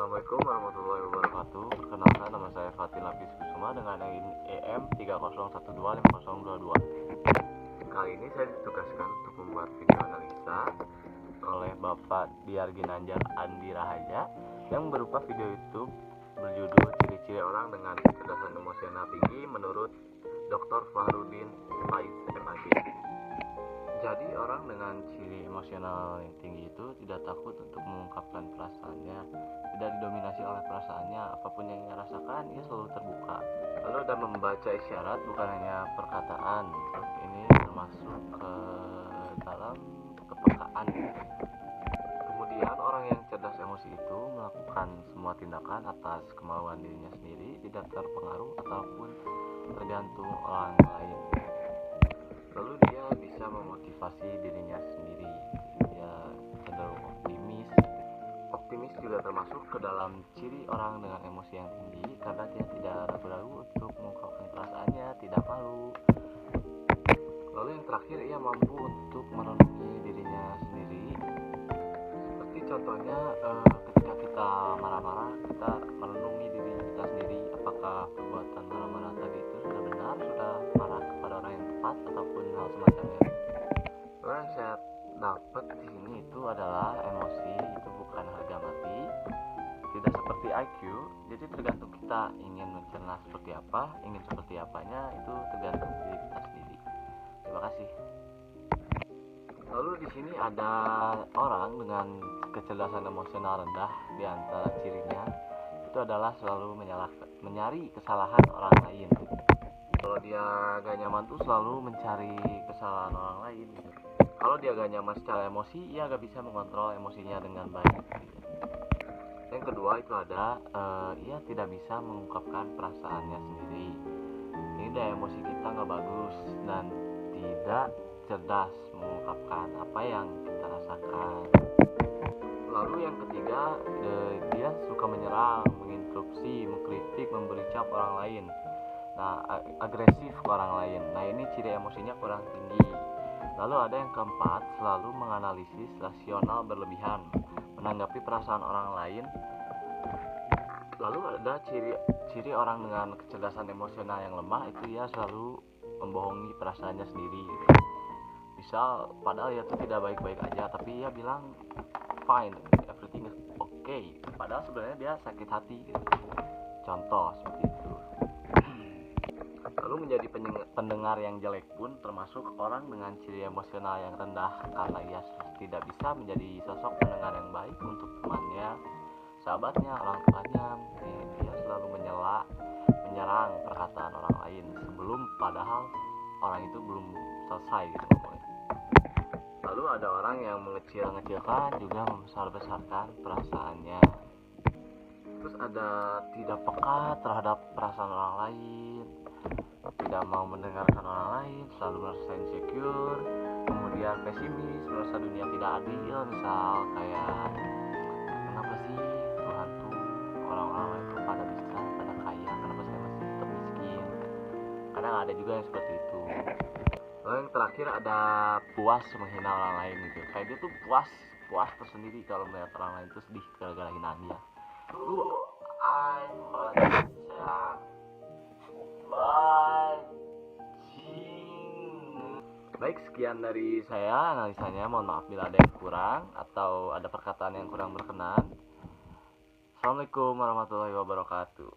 Assalamualaikum warahmatullahi wabarakatuh. Perkenalkan, nama saya Fatin Lapis Kusuma dengan EM 301250022. Kali ini saya ditugaskan untuk membuat video analisa oleh Bapak Diar Ginanjar Andi Rahaja yang berupa video YouTube berjudul Ciri-ciri orang dengan kecerdasan emosional tinggi menurut Dr. Fahrudin Faiz MAG. Jadi orang dengan ciri emosional yang tinggi itu tidak takut untuk mengungkapkan perasaannya, tidak didominasi oleh perasaannya, apapun yang ia rasakan ia selalu terbuka. Lalu ada membaca isyarat, bukan hanya perkataan, ini termasuk ke dalam kepekaan. Kemudian orang yang cerdas emosi itu melakukan semua tindakan atas kemauan dirinya sendiri, tidak terpengaruh ataupun tergantung orang lain. Lalu dia bisa memotivasi dirinya sendiri. Dia cenderung optimis. Optimis juga termasuk ke dalam ciri orang dengan emosi yang tinggi karena dia tidak ragu-ragu untuk mengungkapkan perasaannya, tidak malu. Lalu yang terakhir, ia mampu untuk merenungi dirinya sendiri. Seperti contohnya ketika kita marah-marah, kita merenungi diri kita sendiri, apakah perbuatan marah-marah tadi itu sudah benar, sudah marah kepada orang yang tepat ataupun hal semacamnya. Lalu yang saya dapat di sini itu adalah emosi itu bukan harga mati, tidak seperti IQ, jadi tergantung kita ingin mencerna seperti apa, ingin seperti apanya itu tergantung diri kita sendiri. Terima kasih. Lalu di sini ada orang dengan kecerdasan emosional rendah. Di antara cirinya itu adalah selalu mencari kesalahan orang lain. Kalau dia gak nyaman tuh selalu mencari kesalahan orang lain. Kalau dia gak nyaman secara emosi, ia gak bisa mengontrol emosinya dengan baik. Yang kedua itu ada ia tidak bisa mengungkapkan perasaannya sendiri. Ini daya emosi kita gak bagus dan tidak cerdas mengungkapkan apa yang kita rasakan. Lalu yang ketiga, dia suka menyerang, menginterupsi, mengkritik, memberi cap orang lain. Nah, agresif ke orang lain. Nah, ini ciri emosinya kurang tinggi. Lalu ada yang keempat, selalu menganalisis rasional berlebihan, menanggapi perasaan orang lain. Lalu ada ciri orang dengan kecerdasan emosional yang lemah, itu ia selalu membohongi perasaannya sendiri. Misal, padahal ia tuh tidak baik-baik aja, tapi ia bilang fine, everything is okay, padahal sebenarnya dia sakit hati gitu. Contoh seperti itu. Lalu menjadi pendengar yang jelek pun termasuk orang dengan ciri emosional yang rendah, karena ia tidak bisa menjadi sosok pendengar yang baik untuk temannya, sahabatnya, orang tuanya. Dia selalu menyerang perkataan orang lain sebelum padahal orang itu belum selesai gitu ngomongnya. Lalu ada orang yang mengecil-ngecilkan juga membesar-besarkan perasaannya. Terus ada tidak peka terhadap perasaan orang lain, tidak mau mendengarkan orang lain, selalu merasa insecure, kemudian pesimis, merasa dunia tidak adil. Misal kayak, kenapa sih Tuhan tuh orang-orang lain tuh pada bisa, pada kaya, kenapa saya masih tetap miskin. Kadang ada juga yang seperti itu. Lalu yang terakhir ada puas menghina orang lain gitu. Kayak dia tuh puas tersendiri kalau melihat orang lain tuh sedih gara-gara hinaan dia. Baik, sekian dari saya analisanya. Mohon maaf bila ada yang kurang atau ada perkataan yang kurang berkenan. Assalamualaikum warahmatullahi wabarakatuh.